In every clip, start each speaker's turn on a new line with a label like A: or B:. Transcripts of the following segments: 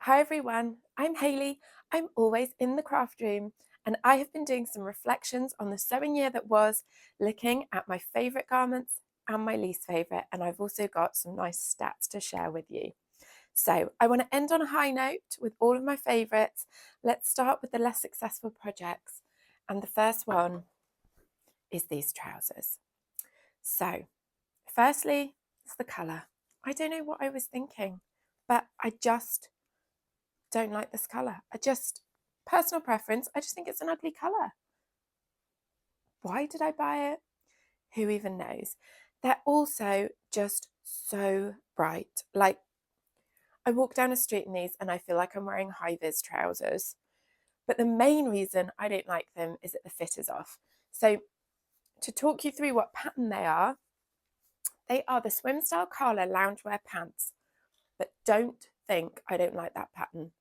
A: Hi everyone, I'm Hayley. I'm always in the craft room and I have been doing some reflections on the sewing year that was, looking at my favourite garments and my least favourite, and I've also got some nice stats to share with you. So I want to end on a high note with all of my favourites. Let's start with the less successful projects, and the first one is these trousers. So firstly, it's the colour. I don't know what I was thinking, but I just don't like this colour. Personal preference, I just think it's an ugly colour. Why did I buy it? Who even knows? They're also just so bright. Like, I walk down a street in these and I feel like I'm wearing high-vis trousers. But the main reason I don't like them is that the fit is off. So to talk you through what pattern they are the swim style Carla loungewear pants. But don't think I don't like that pattern.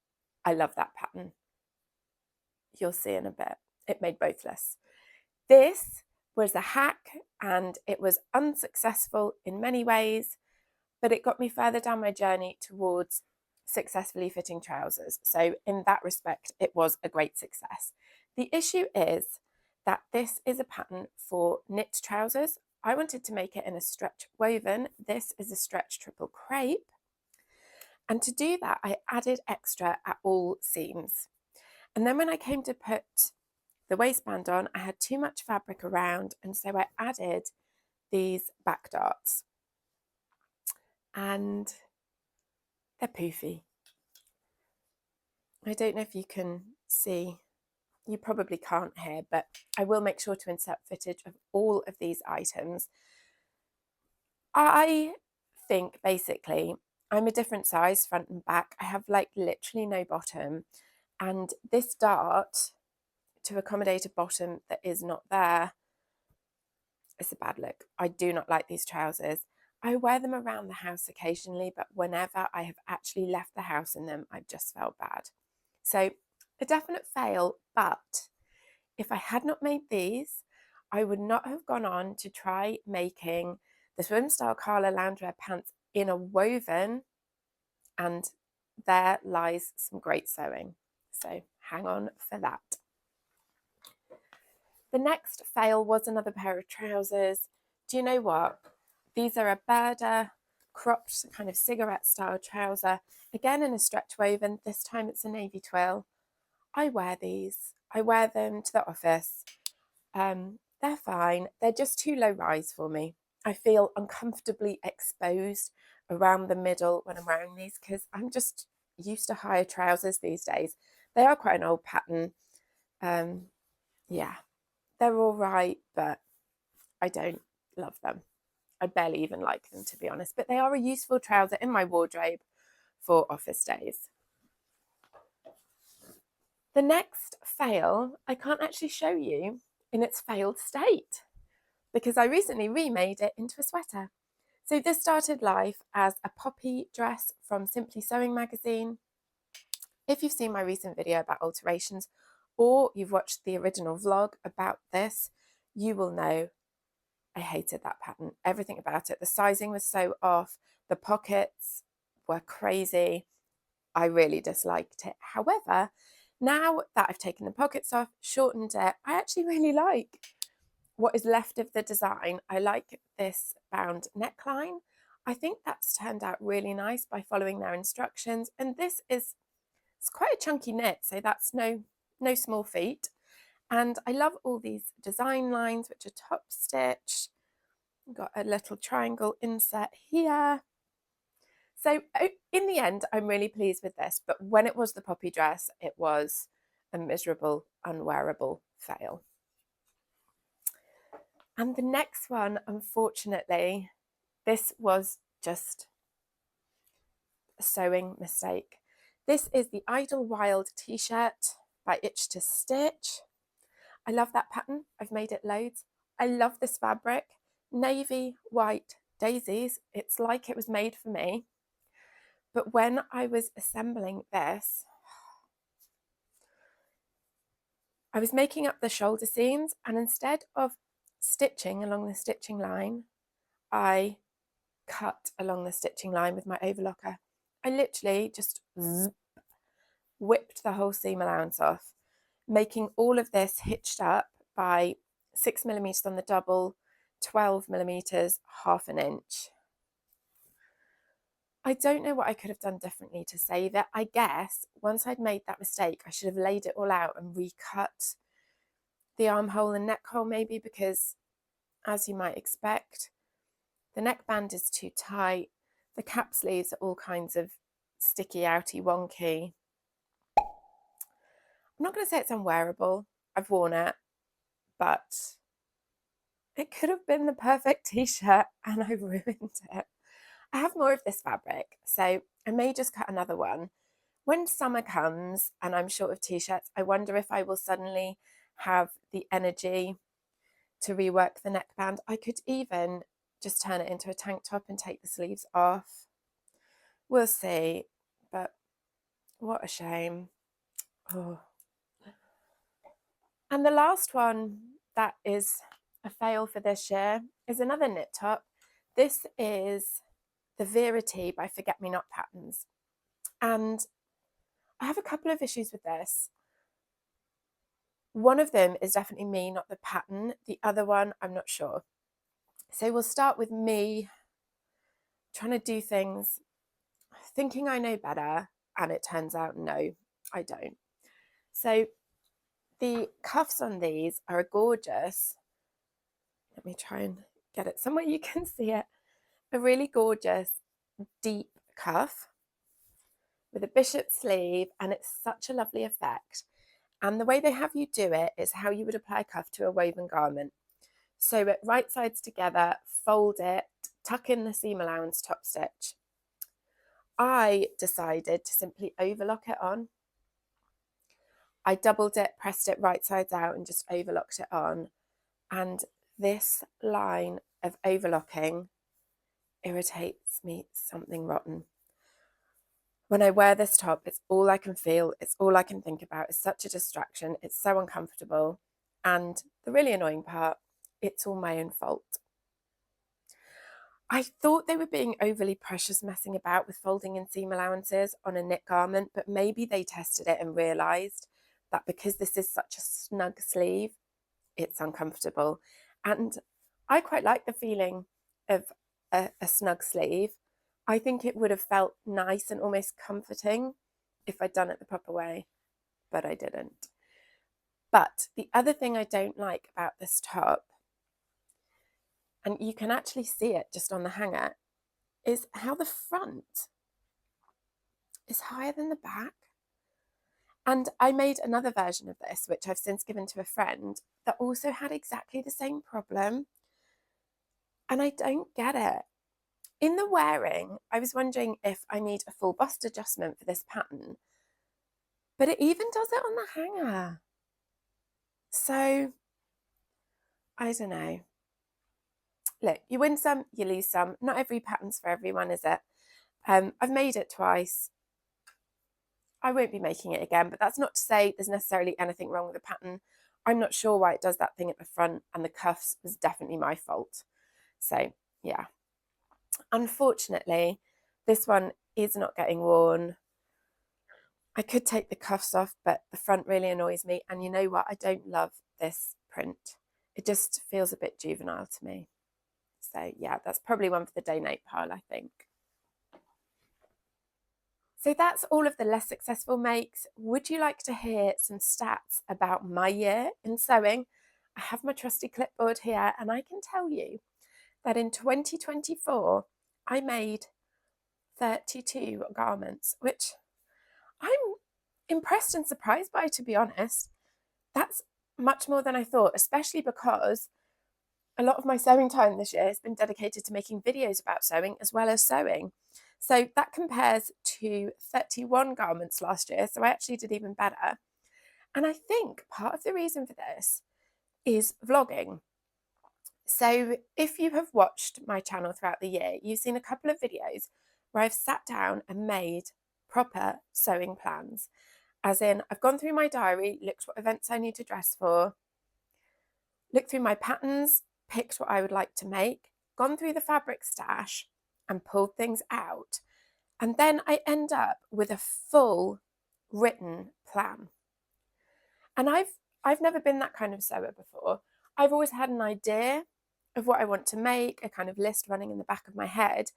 A: I love that pattern. You'll see in a bit. It made both lists. This was a hack and it was unsuccessful in many ways, but it got me further down my journey towards successfully fitting trousers. So in that respect, it was a great success. The issue is that this is a pattern for knit trousers. I wanted to make it in a stretch woven. This is a stretch triple crepe. And to do that, I added extra at all seams. And then when I came to put the waistband on, I had too much fabric around, and so I added these back darts. And they're poofy. I don't know if you can see, you probably can't here, but I will make sure to insert footage of all of these items. I think basically I'm a different size front and back. I have like literally no bottom, and this dart to accommodate a bottom that is not there, it's a bad look. I do not like these trousers. I wear them around the house occasionally, but whenever I have actually left the house in them, I've just felt bad. So a definite fail, but if I had not made these, I would not have gone on to try making the swim style Carla loungewear pants in a woven, and there lies some great sewing. So hang on for that. The next fail was another pair of trousers. Do you know what? These are a Berda cropped kind of cigarette style trouser, again in a stretch woven. This time it's a navy twill. I wear these. I wear them to the office. They're fine. They're just too low rise for me. I feel uncomfortably exposed around the middle when I'm wearing these because I'm just used to higher trousers these days. They are quite an old pattern. Yeah, they're all right, but I don't love them. I barely even like them, to be honest, but they are a useful trouser in my wardrobe for office days. The next fail, I can't actually show you in its failed state because I recently remade it into a sweater. So this started life as a poppy dress from Simply Sewing magazine. If you've seen my recent video about alterations or you've watched the original vlog about this, you will know I hated that pattern, everything about it. The sizing was so off, the pockets were crazy. I really disliked it. However, now that I've taken the pockets off, shortened it, I actually really like what is left of the design. I like this bound neckline. I think that's turned out really nice by following their instructions. And it's quite a chunky knit, so that's no small feat. And I love all these design lines, which are top stitched. Got a little triangle insert here. So in the end, I'm really pleased with this, but when it was the poppy dress, it was a miserable, unwearable fail. And the next one, unfortunately, this was just a sewing mistake. This is the Idlewild t-shirt by Itch to Stitch. I love that pattern. I've made it loads. I love this fabric. Navy, white, daisies. It's like it was made for me. But when I was assembling this, I was making up the shoulder seams, and instead of stitching along the stitching line, I cut along the stitching line with my overlocker. I literally just whipped the whole seam allowance off, making all of this hitched up by 6mm on the double, 12mm, half an inch. I don't know what I could have done differently to save it. I guess once I'd made that mistake, I should have laid it all out and recut the armhole and neck hole maybe, because as you might expect, the neckband is too tight. The cap sleeves are all kinds of sticky, outy, wonky. I'm not going to say it's unwearable. I've worn it, but it could have been the perfect t-shirt and I ruined it. I have more of this fabric, so I may just cut another one. When summer comes and I'm short of t-shirts, I wonder if I will suddenly have the energy to rework the neckband. I could even just turn it into a tank top and take the sleeves off. We'll see, but what a shame. Oh. And the last one that is a fail for this year is another knit top. This is the Verity by Forget Me Not Patterns. And I have a couple of issues with this. One of them is definitely me, not the pattern. The other one, I'm not sure. So we'll start with me trying to do things thinking I know better, and it turns out, no, I don't. So the cuffs on these are gorgeous. Let me try and get it somewhere you can see it. A really gorgeous deep cuff with a bishop sleeve, and it's such a lovely effect. And the way they have you do it is how you would apply a cuff to a woven garment. So right sides together, fold it, tuck in the seam allowance top stitch. I decided to simply overlock it on. I doubled it, pressed it right sides out and just overlocked it on. And this line of overlocking irritates me something rotten. When I wear this top, it's all I can feel, it's all I can think about. It's such a distraction, it's so uncomfortable. And the really annoying part, it's all my own fault. I thought they were being overly precious messing about with folding in seam allowances on a knit garment, but maybe they tested it and realised that because this is such a snug sleeve, it's uncomfortable. And I quite like the feeling of a snug sleeve. I think it would have felt nice and almost comforting if I'd done it the proper way, but I didn't. But the other thing I don't like about this top, and you can actually see it just on the hanger, is how the front is higher than the back. And I made another version of this, which I've since given to a friend, that also had exactly the same problem. And I don't get it. In the wearing, I was wondering if I need a full bust adjustment for this pattern, but it even does it on the hanger. So, I don't know. Look, you win some, you lose some. Not every pattern's for everyone, is it? I've made it twice. I won't be making it again, but that's not to say there's necessarily anything wrong with the pattern. I'm not sure why it does that thing at the front, and the cuffs was definitely my fault. So, yeah. Unfortunately, this one is not getting worn. I could take the cuffs off, but the front really annoys me. And you know what? I don't love this print. It just feels a bit juvenile to me. So yeah, that's probably one for the donate pile, I think. So that's all of the less successful makes. Would you like to hear some stats about my year in sewing? I have my trusty clipboard here, and I can tell you that in 2024, I made 32 garments, which I'm impressed and surprised by, to be honest. That's much more than I thought, especially because a lot of my sewing time this year has been dedicated to making videos about sewing as well as sewing. So that compares to 31 garments last year. So I actually did even better. And I think part of the reason for this is vlogging. So if you have watched my channel throughout the year, you've seen a couple of videos where I've sat down and made proper sewing plans. As in, I've gone through my diary, looked what events I need to dress for, looked through my patterns, picked what I would like to make, gone through the fabric stash and pulled things out. And then I end up with a full written plan. And I've never been that kind of sewer before. I've always had an idea of what I want to make, a kind of list running in the back of my head,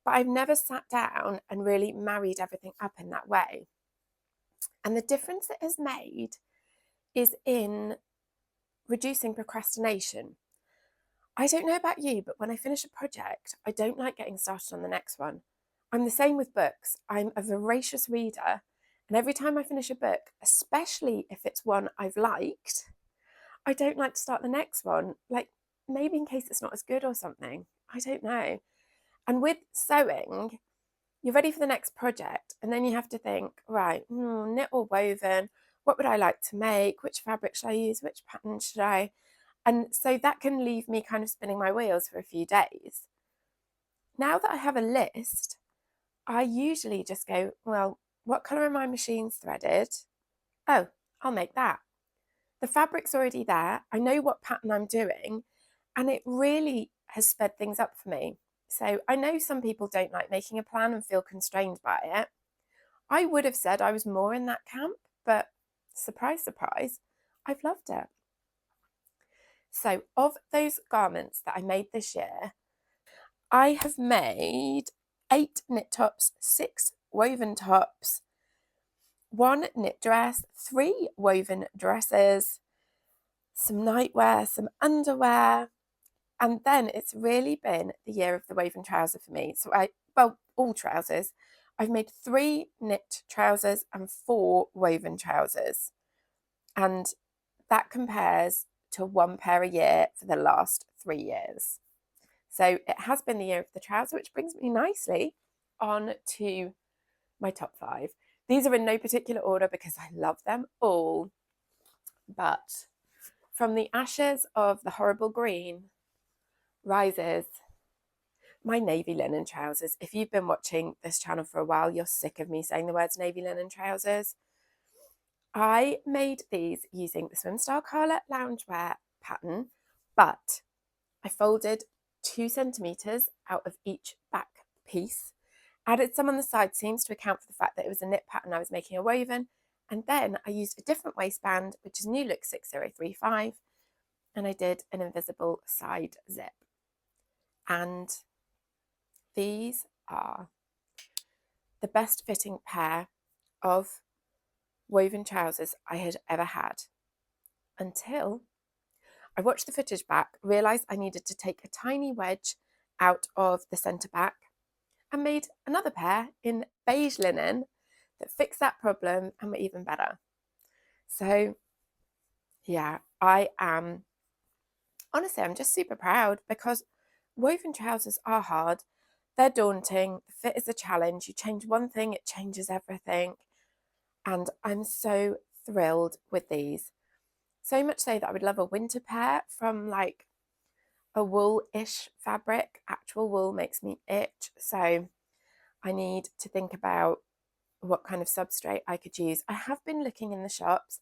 A: but I've never sat down and really married everything up in that way. And the difference it has made is in reducing procrastination. I don't know about you, but when I finish a project, I don't like getting started on the next one. I'm the same with books. I'm a voracious reader, and every time I finish a book, especially if it's one I've liked, I don't like to start the next one, like maybe in case it's not as good or something. I don't know. And with sewing, you're ready for the next project, and then you have to think, right, knit or woven, what would I like to make? Which fabric should I use? Which pattern should I? And so that can leave me kind of spinning my wheels for a few days. Now that I have a list, I usually just go, well, what colour are my machines threaded? Oh, I'll make that. The fabric's already there. I know what pattern I'm doing, and it really has sped things up for me. So I know some people don't like making a plan and feel constrained by it. I would have said I was more in that camp, but surprise, surprise, I've loved it. So of those garments that I made this year, I have made 8 knit tops, 6 woven tops, 1 knit dress, 3 woven dresses, some nightwear, some underwear, and then it's really been the year of the woven trouser for me. So all trousers. I've made 3 knit trousers and 4 woven trousers, and that compares to 1 pair a year for the last 3 years. So it has been the year of the trouser, which brings me nicely on to my top 5. These are in no particular order because I love them all. But from the ashes of the horrible green rises my navy linen trousers. If you've been watching this channel for a while, you're sick of me saying the words navy linen trousers. I made these using the Swim Style Carla loungewear pattern, but I folded 2 centimetres out of each back piece, added some on the side seams to account for the fact that it was a knit pattern I was making a woven, and then I used a different waistband, which is New Look 6035, and I did an invisible side zip. And these are the best fitting pair of woven trousers I had ever had, until I watched the footage back, realised I needed to take a tiny wedge out of the centre back, and made another pair in beige linen that fixed that problem and were even better. So yeah, I'm just super proud, because woven trousers are hard. They're daunting. The fit is a challenge. You change one thing, it changes everything. And I'm so thrilled with these. So much so that I would love a winter pair from like a wool-ish fabric. Actual wool makes me itch. So I need to think about what kind of substrate I could use. I have been looking in the shops.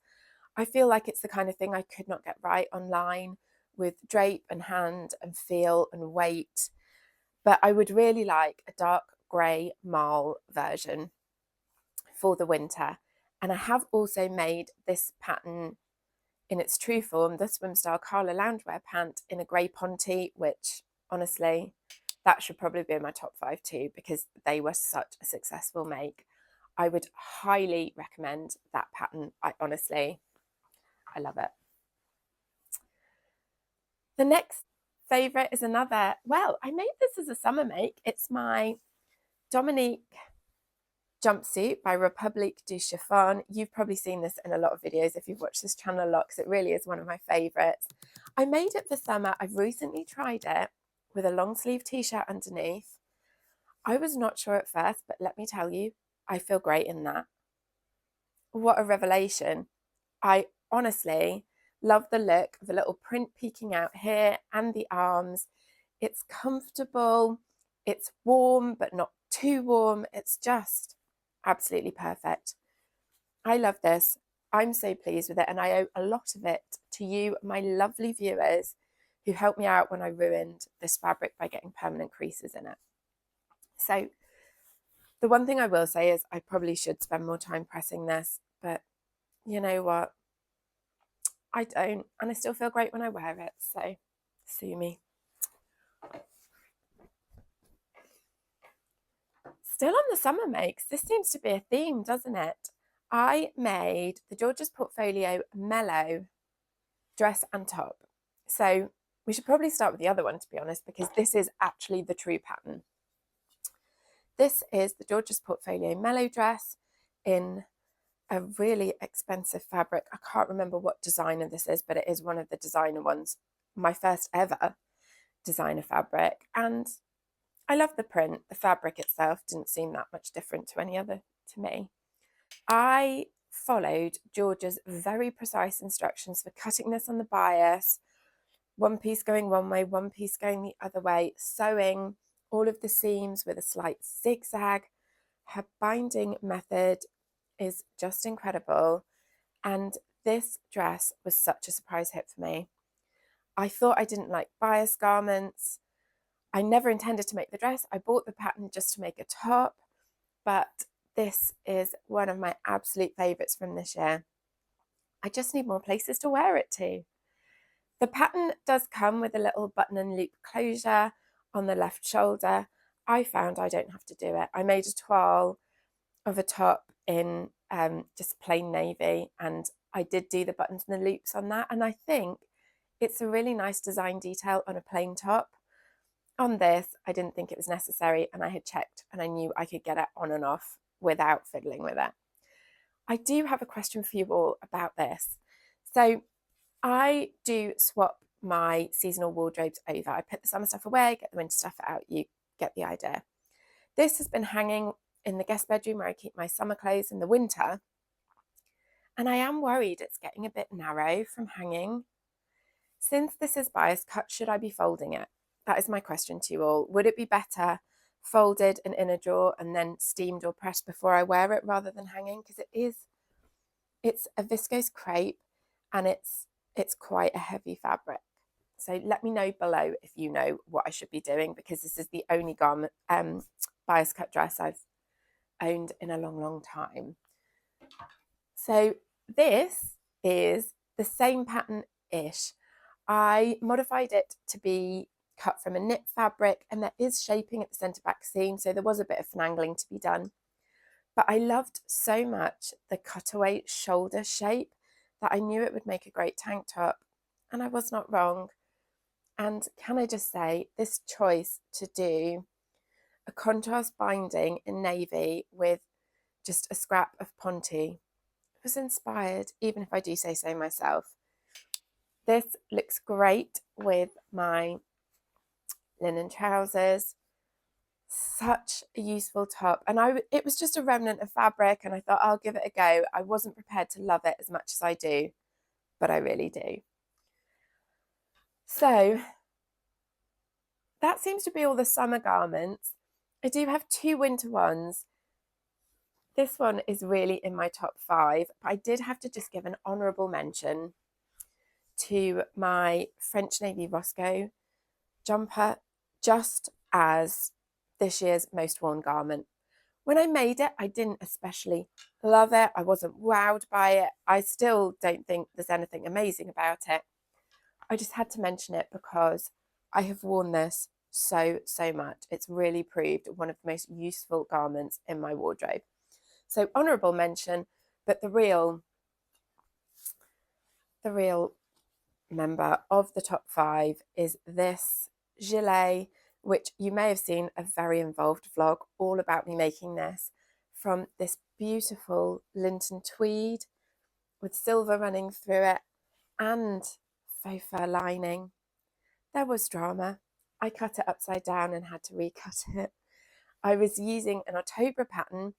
A: I feel like it's the kind of thing I could not get right online with drape and hand and feel and weight. But I would really like a dark grey marl version for the winter. And I have also made this pattern in its true form, the Swim Style Carla loungewear pant in a grey ponte, which honestly, that should probably be in my top 5 too, because they were such a successful make. I would highly recommend that pattern. I love it. The next favourite is another, well, I made this as a summer make. It's my Dominique Jumpsuit by Republique du Chiffon. You've probably seen this in a lot of videos if you've watched this channel a lot, because it really is one of my favourites. I made it for summer. I've recently tried it with a long sleeve t-shirt underneath. I was not sure at first, but let me tell you, I feel great in that. What a revelation. I honestly love the look, the little print peeking out here and the arms. It's comfortable, it's warm, but not too warm. It's just absolutely perfect. I love this. I'm so pleased with it, and I owe a lot of it to you, my lovely viewers, who helped me out when I ruined this fabric by getting permanent creases in it. So The one thing I will say is I probably should spend more time pressing this, but you know what? I don't, and I still feel great when I wear it, so sue me. Still on the summer makes. This seems to be a theme, doesn't it? I made the George's Portfolio Mellow dress and top. So we should probably start with the other one, to be honest, because this is actually the true pattern. This is the George's Portfolio Mellow dress in a really expensive fabric. I can't remember what designer this is, but it is one of the designer ones, my first ever designer fabric. And I love the print. The fabric itself didn't seem that much different to any other to me. I followed George's very precise instructions for cutting this on the bias, one piece going one way, one piece going the other way, sewing all of the seams with a slight zigzag. Her binding method is just incredible. And this dress was such a surprise hit for me. I thought I didn't like bias garments. I never intended to make the dress. I bought the pattern just to make a top, but this is one of my absolute favourites from this year. I just need more places to wear it to. The pattern does come with a little button and loop closure on the left shoulder. I found I don't have to do it. I made a toile of a top in just plain navy, and I did do the buttons and the loops on that, and I think it's a really nice design detail on a plain top. On this, I didn't think it was necessary, and I had checked and I knew I could get it on and off without fiddling with it. I do have a question for you all about this. So I do swap my seasonal wardrobes over. I put the summer stuff away, get the winter stuff out. You get the idea. This has been hanging in the guest bedroom where I keep my summer clothes in the winter, and I am worried it's getting a bit narrow from hanging. Since this is bias cut, should I be folding it? That is my question to you all. Would it be better folded and in a drawer and then steamed or pressed before I wear it rather than hanging? Because it's a viscose crepe and it's quite a heavy fabric. So let me know below if you know what I should be doing, because this is the only garment bias cut dress I've owned in a long time. So this is the same pattern-ish. I modified it to be cut from a knit fabric, and there is shaping at the centre back seam, so there was a bit of finagling to be done. But I loved so much the cutaway shoulder shape that I knew it would make a great tank top, and I was not wrong. And can I just say, this choice to do a contrast binding in navy with just a scrap of Ponte was inspired, even if I do say so myself. This looks great with my linen trousers. Such a useful top, and it was just a remnant of fabric, and I thought I'll give it a go. I wasn't prepared to love it as much as I do, but I really do. So that seems to be all the summer garments. I do have two winter ones. This one is really in my top 5, but I did have to just give an honourable mention to my French Navy Roscoe jumper, just as this year's most worn garment. When I made it, I didn't especially love it. I wasn't wowed by it. I still don't think there's anything amazing about it. I just had to mention it because I have worn this so much. It's really proved one of the most useful garments in my wardrobe. So honourable mention, but the real member of the top 5 is this gilet, which you may have seen a very involved vlog all about me making this, from this beautiful Linton tweed with silver running through it and faux fur lining. There was drama. I cut it upside down and had to recut it. I was using an October pattern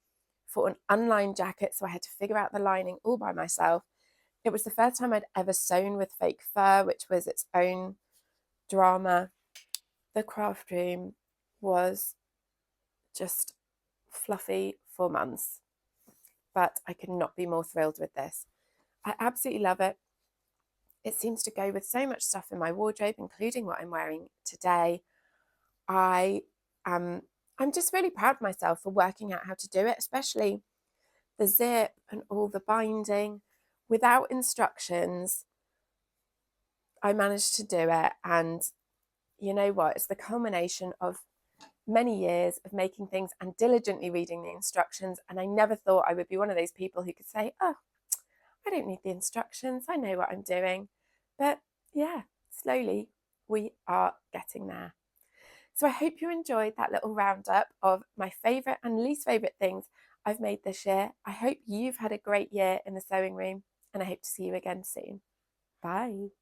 A: for an unlined jacket, so I had to figure out the lining all by myself. It was the first time I'd ever sewn with fake fur, which was its own drama. The craft room was just fluffy for months, but I could not be more thrilled with this. I absolutely love it. It seems to go with so much stuff in my wardrobe, including what I'm wearing today. I'm I'm just really proud of myself for working out how to do it, especially the zip and all the binding. Without instructions, I managed to do it. And you know what? It's the culmination of many years of making things and diligently reading the instructions. And I never thought I would be one of those people who could say, oh, I don't need the instructions. I know what I'm doing. But yeah, slowly we are getting there. So I hope you enjoyed that little roundup of my favourite and least favourite things I've made this year. I hope you've had a great year in the sewing room, and I hope to see you again soon. Bye.